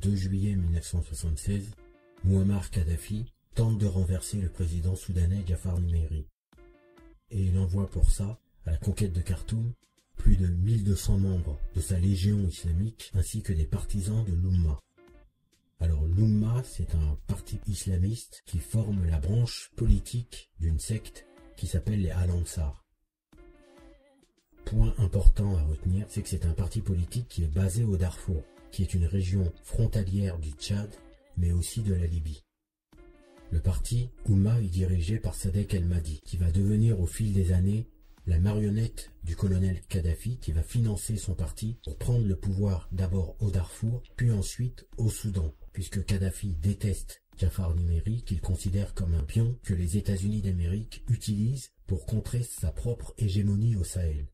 2 juillet 1976, Mouammar Kadhafi tente de renverser le président soudanais Jaafar Numeri. Et il envoie pour ça, à la conquête de Khartoum, plus de 1200 membres de sa légion islamique ainsi que des partisans de l'Oumma. Alors l'Oumma, c'est un parti islamiste qui forme la branche politique d'une secte qui s'appelle les Al-Ansar. Point important à retenir, c'est que c'est un parti politique qui est basé au Darfour, qui est une région frontalière du Tchad, mais aussi de la Libye. Le parti Oumma est dirigé par Sadek El-Mahdi, qui va devenir au fil des années la marionnette du colonel Kadhafi, qui va financer son parti pour prendre le pouvoir d'abord au Darfour, puis ensuite au Soudan, puisque Kadhafi déteste Jaafar Numeri, qu'il considère comme un pion que les États-Unis d'Amérique utilisent pour contrer sa propre hégémonie au Sahel.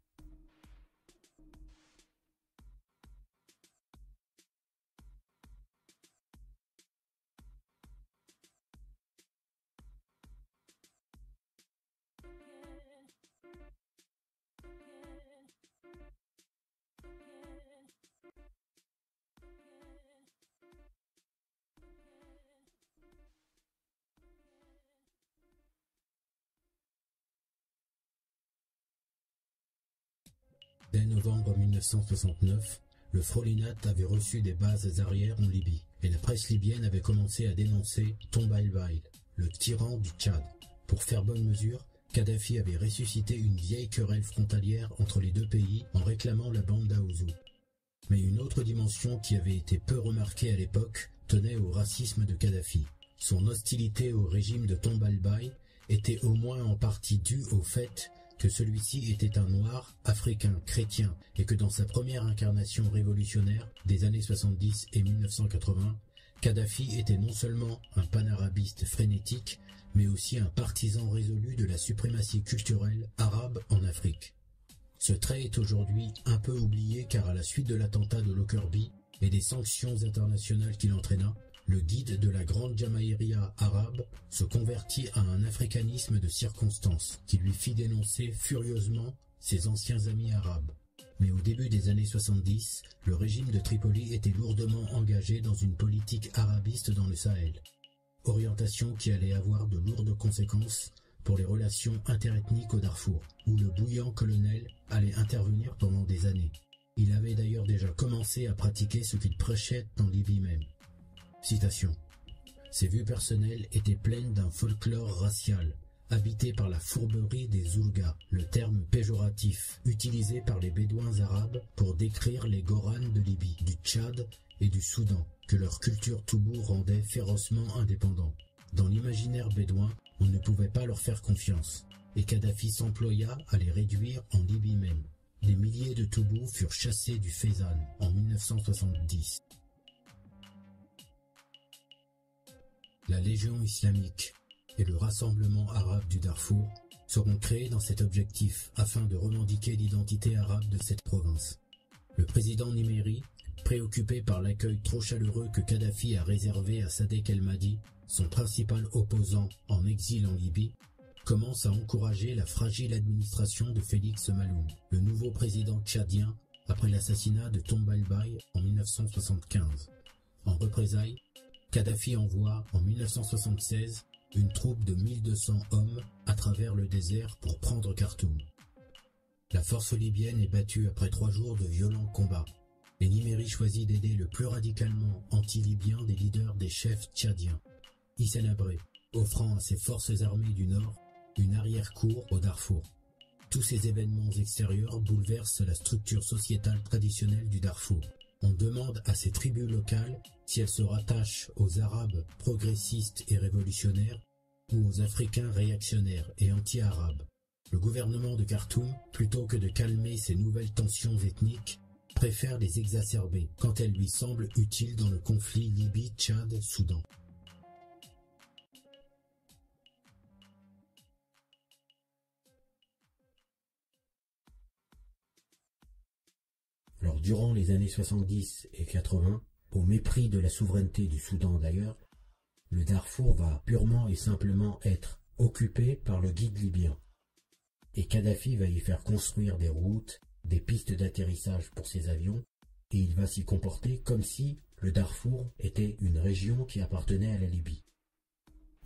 Dès novembre 1969, le Frolinat avait reçu des bases arrières en Libye, et la presse libyenne avait commencé à dénoncer Tomba el-Baïl, le tyran du Tchad. Pour faire bonne mesure, Kadhafi avait ressuscité une vieille querelle frontalière entre les deux pays en réclamant la bande d'Aouzou. Mais une autre dimension qui avait été peu remarquée à l'époque tenait au racisme de Kadhafi. Son hostilité au régime de Tomba el-Baïl était au moins en partie due au fait que celui-ci était un noir, africain, chrétien, et que dans sa première incarnation révolutionnaire des années 70 et 1980, Kadhafi était non seulement un panarabiste frénétique, mais aussi un partisan résolu de la suprématie culturelle arabe en Afrique. Ce trait est aujourd'hui un peu oublié car à la suite de l'attentat de Lockerbie et des sanctions internationales qu'il entraîna, le guide de la grande Jamaïria arabe se convertit à un africanisme de circonstance qui lui fit dénoncer furieusement ses anciens amis arabes. Mais au début des années 70, le régime de Tripoli était lourdement engagé dans une politique arabiste dans le Sahel. Orientation qui allait avoir de lourdes conséquences pour les relations interethniques au Darfour, où le bouillant colonel allait intervenir pendant des années. Il avait d'ailleurs déjà commencé à pratiquer ce qu'il prêchait en Libye même. Citation. Ses vues personnelles étaient pleines d'un folklore racial, habité par la fourberie des Zoulgas, le terme péjoratif utilisé par les Bédouins arabes pour décrire les Goranes de Libye, du Tchad et du Soudan, que leur culture toubou rendait férocement indépendants. Dans l'imaginaire bédouin, on ne pouvait pas leur faire confiance, et Kadhafi s'employa à les réduire en Libye même. Des milliers de Toubous furent chassés du Fezzan en 1970. La Légion islamique et le Rassemblement arabe du Darfour seront créés dans cet objectif afin de revendiquer l'identité arabe de cette province. Le président Numeri, préoccupé par l'accueil trop chaleureux que Kadhafi a réservé à Sadek El-Mahdi, son principal opposant en exil en Libye, commence à encourager la fragile administration de Félix Maloum, le nouveau président tchadien après l'assassinat de Tomba el-Baïl en 1975. En représailles, Kadhafi envoie en 1976 une troupe de 1200 hommes à travers le désert pour prendre Khartoum. La force libyenne est battue après 3 jours de violents combats, et Numeri choisit d'aider le plus radicalement anti-libyen des leaders des chefs tchadiens, Hissène Habré, offrant à ses forces armées du Nord une arrière-cour au Darfour. Tous ces événements extérieurs bouleversent la structure sociétale traditionnelle du Darfour. On demande à ces tribus locales si elles se rattachent aux Arabes progressistes et révolutionnaires ou aux Africains réactionnaires et anti-arabes. Le gouvernement de Khartoum, plutôt que de calmer ces nouvelles tensions ethniques, préfère les exacerber quand elles lui semblent utiles dans le conflit Libye-Tchad-Soudan. Alors, durant les années 70 et 80, au mépris de la souveraineté du Soudan d'ailleurs, le Darfour va purement et simplement être occupé par le guide libyen. Et Kadhafi va y faire construire des routes, des pistes d'atterrissage pour ses avions, et il va s'y comporter comme si le Darfour était une région qui appartenait à la Libye.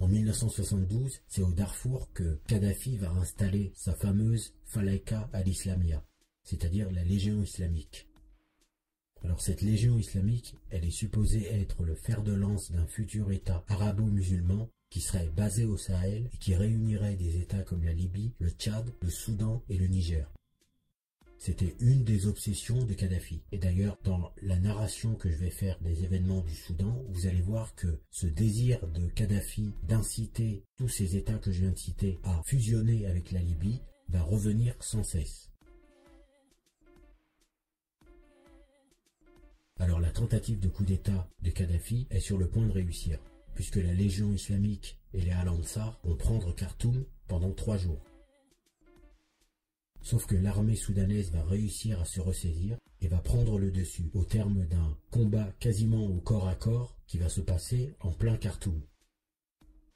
En 1972, c'est au Darfour que Kadhafi va installer sa fameuse Falaika al-Islamia, c'est-à-dire la Légion islamique. Alors cette Légion islamique, elle est supposée être le fer de lance d'un futur État arabo-musulman qui serait basé au Sahel et qui réunirait des États comme la Libye, le Tchad, le Soudan et le Niger. C'était une des obsessions de Kadhafi. Et d'ailleurs, dans la narration que je vais faire des événements du Soudan, vous allez voir que ce désir de Kadhafi d'inciter tous ces États que je viens de citer à fusionner avec la Libye va revenir sans cesse. Alors la tentative de coup d'État de Kadhafi est sur le point de réussir, puisque la Légion islamique et les Al-Ansar vont prendre Khartoum pendant 3 jours. Sauf que l'armée soudanaise va réussir à se ressaisir et va prendre le dessus au terme d'un combat quasiment au corps à corps qui va se passer en plein Khartoum.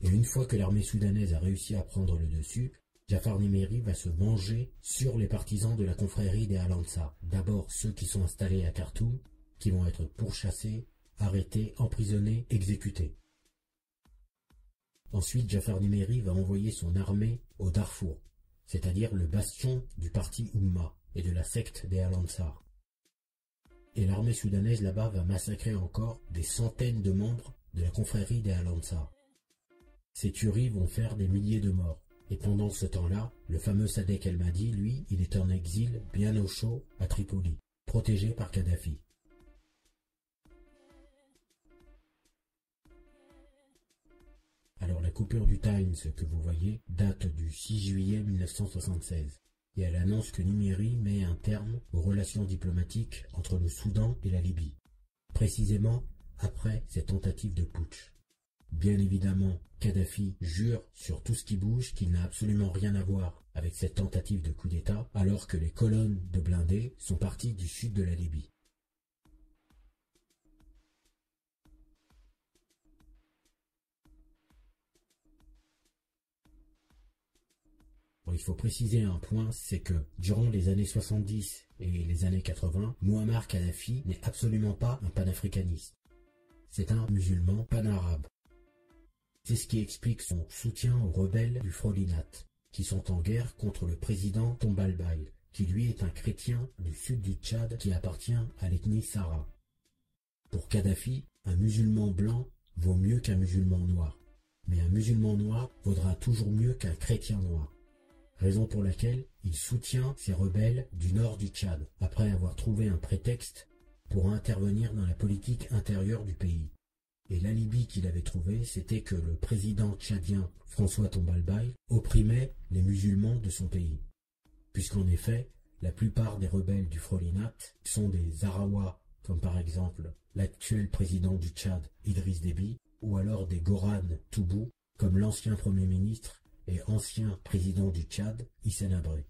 Et une fois que l'armée soudanaise a réussi à prendre le dessus, Jafar Nimeri va se venger sur les partisans de la confrérie des Al-Ansar. D'abord ceux qui sont installés à Khartoum, qui vont être pourchassés, arrêtés, emprisonnés, exécutés. Ensuite, Jafar Nimeri va envoyer son armée au Darfour, c'est-à-dire le bastion du parti Oumma et de la secte des Al-Ansar. Et l'armée soudanaise là-bas va massacrer encore des centaines de membres de la confrérie des Al-Ansar. Ces tueries vont faire des milliers de morts. Et pendant ce temps-là, le fameux Sadek El-Mahdi, lui, il est en exil bien au chaud à Tripoli, protégé par Kadhafi. Alors la coupure du Times que vous voyez date du 6 juillet 1976 et elle annonce que Nimeri met un terme aux relations diplomatiques entre le Soudan et la Libye, précisément après cette tentative de putsch. Bien évidemment, Kadhafi jure sur tout ce qui bouge qu'il n'a absolument rien à voir avec cette tentative de coup d'État, alors que les colonnes de blindés sont parties du sud de la Libye. Bon, il faut préciser un point, c'est que durant les années 70 et les années 80, Mouammar Kadhafi n'est absolument pas un panafricaniste. C'est un musulman panarabe. C'est ce qui explique son soutien aux rebelles du Frolinat, qui sont en guerre contre le président Tombalbaye, qui lui est un chrétien du sud du Tchad qui appartient à l'ethnie Sahara. Pour Kadhafi, un musulman blanc vaut mieux qu'un musulman noir, mais un musulman noir vaudra toujours mieux qu'un chrétien noir. Raison pour laquelle il soutient ces rebelles du nord du Tchad, après avoir trouvé un prétexte pour intervenir dans la politique intérieure du pays. Et l'alibi qu'il avait trouvé, c'était que le président tchadien François Tombalbaye opprimait les musulmans de son pays. Puisqu'en effet, la plupart des rebelles du Frolinat sont des Arawa, comme par exemple l'actuel président du Tchad, Idriss Déby, ou alors des Goran Toubou, comme l'ancien Premier ministre et ancien président du Tchad, Hissène Habré.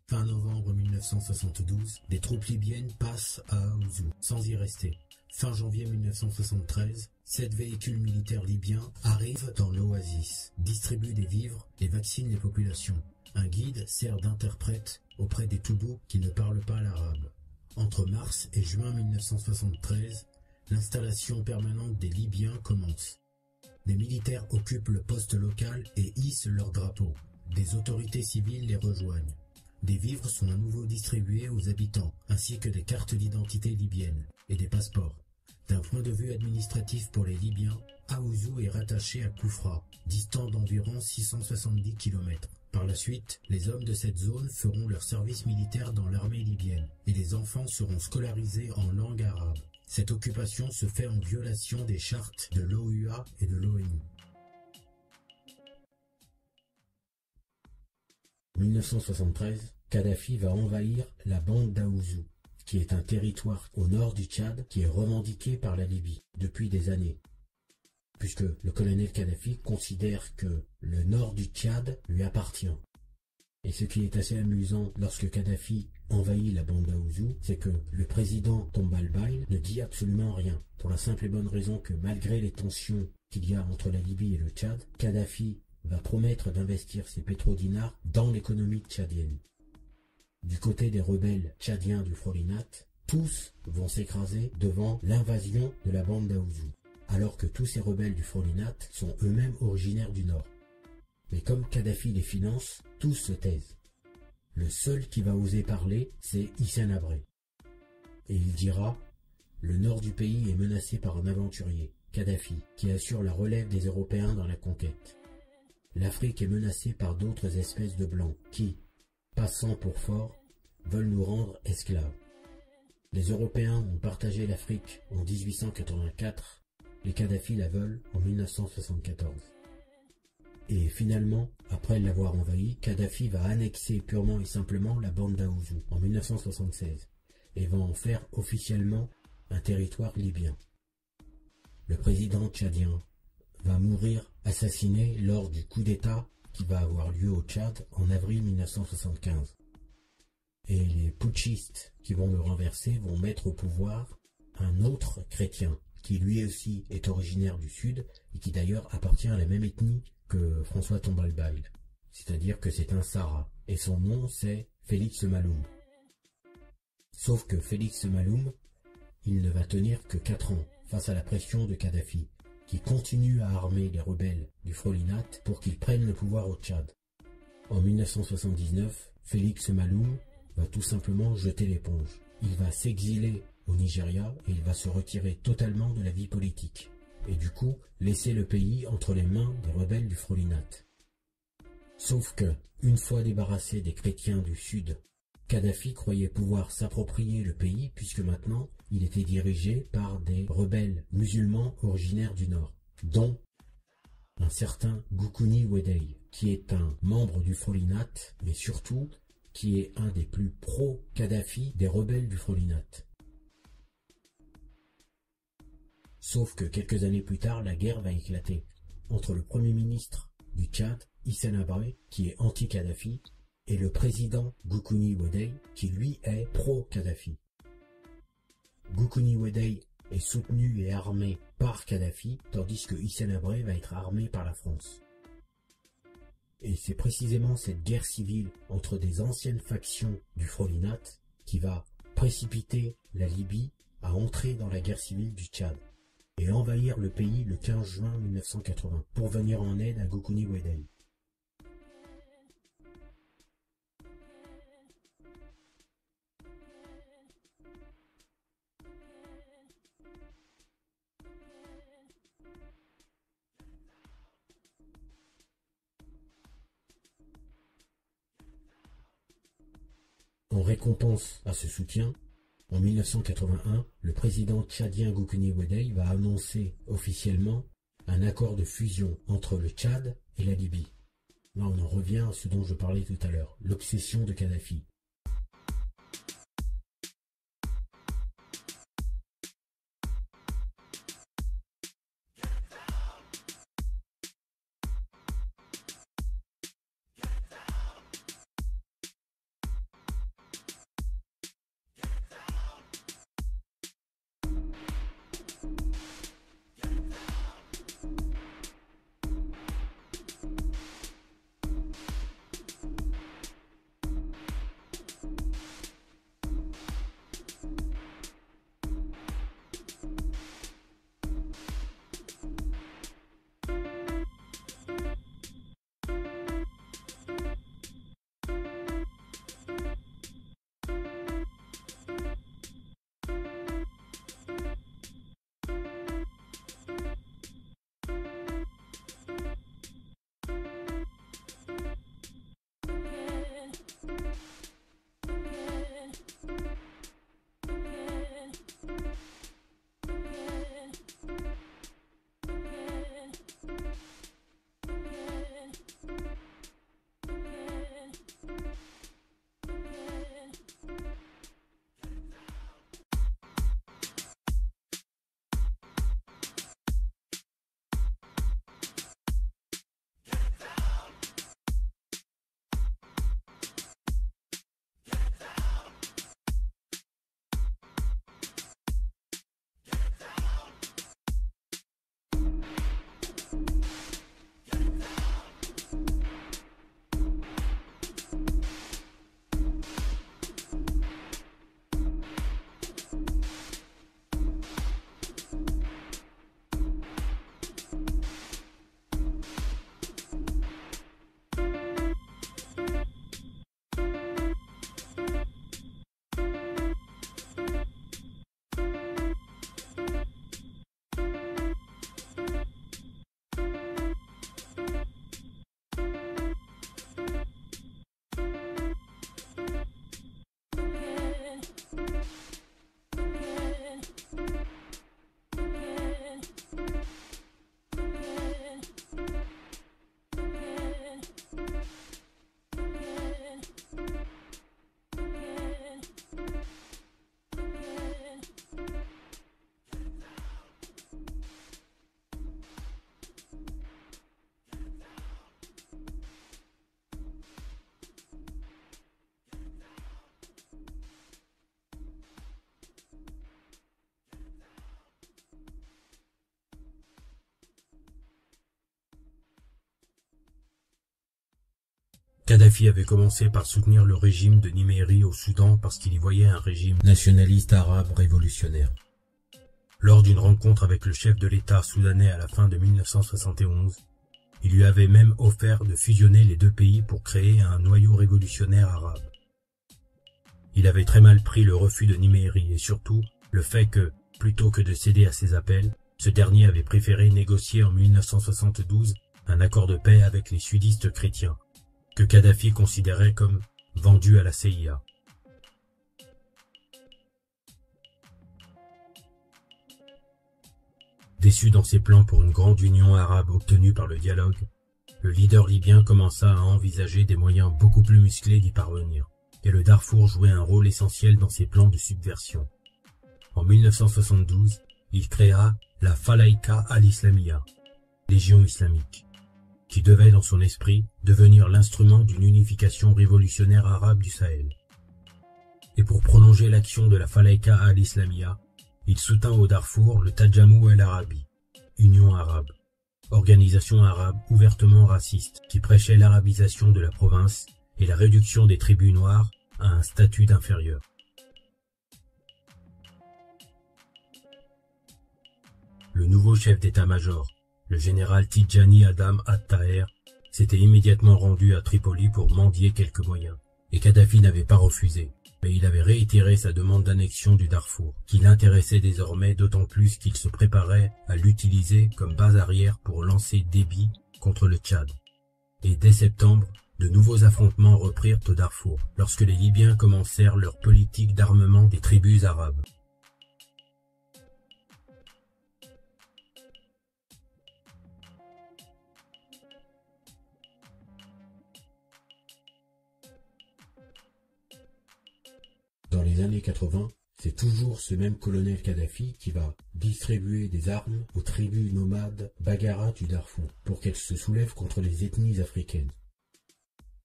Fin novembre 1972, des troupes libyennes passent à Aouzou, sans y rester. Fin janvier 1973, 7 véhicules militaires libyens arrivent dans l'oasis, distribuent des vivres et vaccinent les populations. Un guide sert d'interprète auprès des Toubous qui ne parlent pas l'arabe. Entre mars et juin 1973, l'installation permanente des Libyens commence. Des militaires occupent le poste local et hissent leur drapeau. Des autorités civiles les rejoignent. Des vivres sont à nouveau distribués aux habitants, ainsi que des cartes d'identité libyennes et des passeports. D'un point de vue administratif pour les Libyens, Aouzou est rattaché à Koufra, distant d'environ 670 km. Par la suite, les hommes de cette zone feront leur service militaire dans l'armée libyenne et les enfants seront scolarisés en langue arabe. Cette occupation se fait en violation des chartes de l'OUA et de l'ONU. 1973, Kadhafi va envahir la bande d'Aouzou, qui est un territoire au nord du Tchad qui est revendiqué par la Libye depuis des années, puisque le colonel Kadhafi considère que le nord du Tchad lui appartient. Et ce qui est assez amusant lorsque Kadhafi envahit la bande d'Aouzou, c'est que le président Tombalbaye ne dit absolument rien, pour la simple et bonne raison que malgré les tensions qu'il y a entre la Libye et le Tchad, Kadhafi va promettre d'investir ses pétrodinars dans l'économie tchadienne. Du côté des rebelles tchadiens du Frolinat, tous vont s'écraser devant l'invasion de la bande d'Aouzou, alors que tous ces rebelles du Frolinat sont eux-mêmes originaires du Nord. Mais comme Kadhafi les finance, tous se taisent. Le seul qui va oser parler, c'est Hissène Habré. Et il dira « Le nord du pays est menacé par un aventurier, Kadhafi, qui assure la relève des Européens dans la conquête. L'Afrique est menacée par d'autres espèces de blancs qui, passant pour forts, veulent nous rendre esclaves. Les Européens ont partagé l'Afrique en 1884, les Kadhafi la veulent en 1974. Et finalement, après l'avoir envahi, Kadhafi va annexer purement et simplement la bande d'Aouzou en 1976 et va en faire officiellement un territoire libyen. Le président tchadien va mourir assassiné lors du coup d'État qui va avoir lieu au Tchad en avril 1975. Et les putschistes qui vont le renverser vont mettre au pouvoir un autre chrétien qui lui aussi est originaire du Sud et qui d'ailleurs appartient à la même ethnie que François Tombalbaye, c'est-à-dire que c'est un Sahara, et son nom c'est Félix Maloum. Sauf que Félix Maloum, il ne va tenir que 4 ans face à la pression de Kadhafi, qui continue à armer les rebelles du Frolinat pour qu'ils prennent le pouvoir au Tchad. En 1979, Félix Maloum va tout simplement jeter l'éponge. Il va s'exiler au Nigeria et il va se retirer totalement de la vie politique. Et du coup, laisser le pays entre les mains des rebelles du Frolinat. Sauf que, une fois débarrassé des chrétiens du Sud, Kadhafi croyait pouvoir s'approprier le pays puisque maintenant, il était dirigé par des rebelles musulmans originaires du Nord, dont un certain Goukouni Wedei, qui est un membre du Frolinat, mais surtout qui est un des plus pro-Kadhafi des rebelles du Frolinat. Sauf que quelques années plus tard, la guerre va éclater entre le premier ministre du Tchad, Hissène Habré, qui est anti-Kadhafi, et le président Goukouni Wedei, qui lui est pro-Kadhafi. Goukouni Wedei est soutenu et armé par Kadhafi, tandis que Hissène Habré va être armé par la France. Et c'est précisément cette guerre civile entre des anciennes factions du Frolinat qui va précipiter la Libye à entrer dans la guerre civile du Tchad et envahir le pays le 15 juin 1980 pour venir en aide à Goukouni Wedei. En récompense à ce soutien, en 1981, le président tchadien Goukouni Wedei va annoncer officiellement un accord de fusion entre le Tchad et la Libye. Là, on en revient à ce dont je parlais tout à l'heure, l'obsession de Kadhafi. Kadhafi avait commencé par soutenir le régime de Nimeyri au Soudan parce qu'il y voyait un régime nationaliste arabe révolutionnaire. Lors d'une rencontre avec le chef de l'État soudanais à la fin de 1971, il lui avait même offert de fusionner les deux pays pour créer un noyau révolutionnaire arabe. Il avait très mal pris le refus de Nimeyri et surtout le fait que, plutôt que de céder à ses appels, ce dernier avait préféré négocier en 1972 un accord de paix avec les sudistes chrétiens, que Kadhafi considérait comme vendus à la CIA. Déçu dans ses plans pour une grande union arabe obtenue par le dialogue, le leader libyen commença à envisager des moyens beaucoup plus musclés d'y parvenir, et le Darfour jouait un rôle essentiel dans ses plans de subversion. En 1972, il créa la Falaïka al-Islamiyya, Légion islamique, qui devait dans son esprit devenir l'instrument d'une unification révolutionnaire arabe du Sahel. Et pour prolonger l'action de la Falaïka al-Islamiyya, il soutint au Darfour le Tadjamou el-Arabi, Union arabe, organisation arabe ouvertement raciste qui prêchait l'arabisation de la province et la réduction des tribus noires à un statut d'inférieur. Le nouveau chef d'état-major, le général Tidjani Adam At-Taher, s'était immédiatement rendu à Tripoli pour mendier quelques moyens, et Kadhafi n'avait pas refusé. Mais il avait réitéré sa demande d'annexion du Darfour, qui l'intéressait désormais d'autant plus qu'il se préparait à l'utiliser comme base arrière pour lancer Déby contre le Tchad. Et dès septembre, de nouveaux affrontements reprirent au Darfour, lorsque les Libyens commencèrent leur politique d'armement des tribus arabes. Dans les années 80, c'est toujours ce même colonel Kadhafi qui va distribuer des armes aux tribus nomades Baggara du Darfour pour qu'elles se soulèvent contre les ethnies africaines.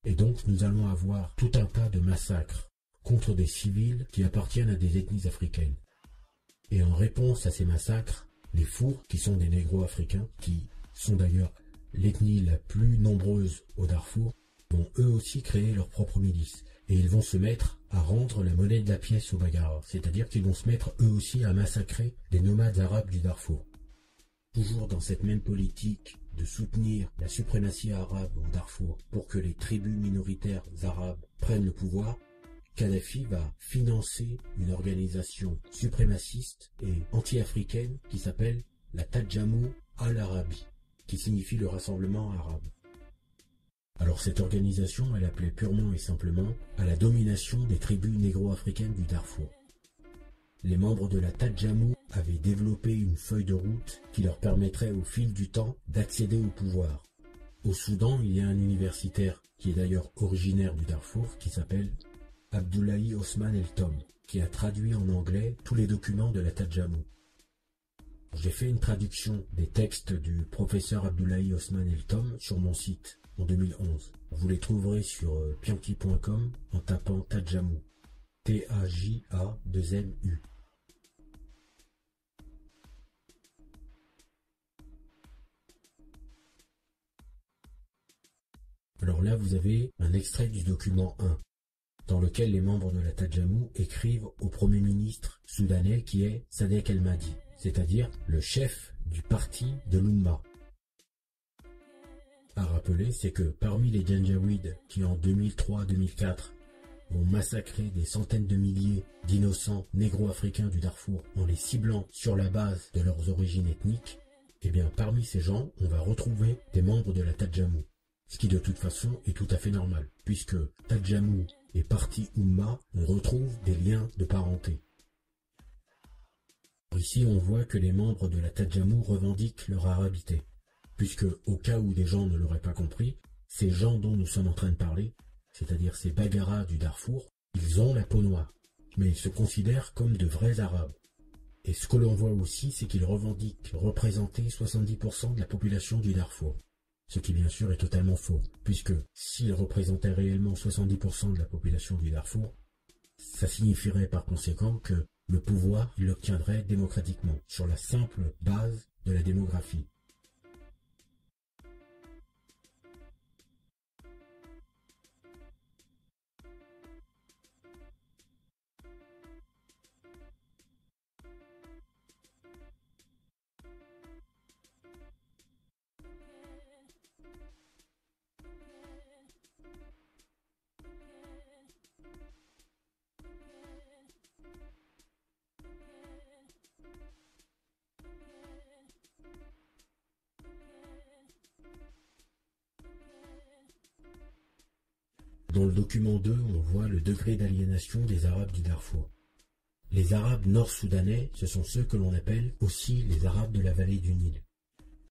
Et donc nous allons avoir tout un tas de massacres contre des civils qui appartiennent à des ethnies africaines. Et en réponse à ces massacres, les Fours, qui sont des négro-africains, qui sont d'ailleurs l'ethnie la plus nombreuse au Darfour, vont eux aussi créer leur propre milice. Et ils vont se mettre à rendre la monnaie de la pièce aux Baggara, c'est-à-dire qu'ils vont se mettre eux aussi à massacrer des nomades arabes du Darfour. Toujours dans cette même politique de soutenir la suprématie arabe au Darfour pour que les tribus minoritaires arabes prennent le pouvoir, Kadhafi va financer une organisation suprémaciste et anti-africaine qui s'appelle la Tadjamou al-Arabi, qui signifie le rassemblement arabe. Alors cette organisation, elle appelait purement et simplement à la domination des tribus négro-africaines du Darfour. Les membres de la Tadjamou avaient développé une feuille de route qui leur permettrait au fil du temps d'accéder au pouvoir. Au Soudan, il y a un universitaire qui est d'ailleurs originaire du Darfour qui s'appelle Abdoulaye Osman El Tom, qui a traduit en anglais tous les documents de la Tadjamou. J'ai fait une traduction des textes du professeur Abdoulaye Osman El Tom sur mon site en 2011. Vous les trouverez sur pianki.com en tapant Tadjamou. T-A-J-A-2-M-U. Alors là, vous avez un extrait du document 1, dans lequel les membres de la Tadjamou écrivent au Premier ministre soudanais qui est Sadek El-Mahdi, c'est-à-dire le chef du parti de l'Oumma. À rappeler, c'est que parmi les Janjaouides qui en 2003-2004 vont massacrer des centaines de milliers d'innocents négro-africains du Darfour en les ciblant sur la base de leurs origines ethniques, eh bien parmi ces gens, on va retrouver des membres de la Tadjamou. Ce qui de toute façon est tout à fait normal, puisque Tadjamou et parti Oumma, on retrouve des liens de parenté. Ici, on voit que les membres de la Tadjamou revendiquent leur arabité, puisque, au cas où des gens ne l'auraient pas compris, ces gens dont nous sommes en train de parler, c'est-à-dire ces Baggara du Darfour, ils ont la peau noire, mais ils se considèrent comme de vrais Arabes. Et ce que l'on voit aussi, c'est qu'ils revendiquent représenter 70% de la population du Darfour. Ce qui bien sûr est totalement faux, puisque s'ils représentaient réellement 70% de la population du Darfour, ça signifierait par conséquent que le pouvoir, il l'obtiendrait démocratiquement, sur la simple base de la démographie. Dans le document 2, on voit le degré d'aliénation des Arabes du Darfour. Les Arabes nord-soudanais, ce sont ceux que l'on appelle aussi les Arabes de la vallée du Nil.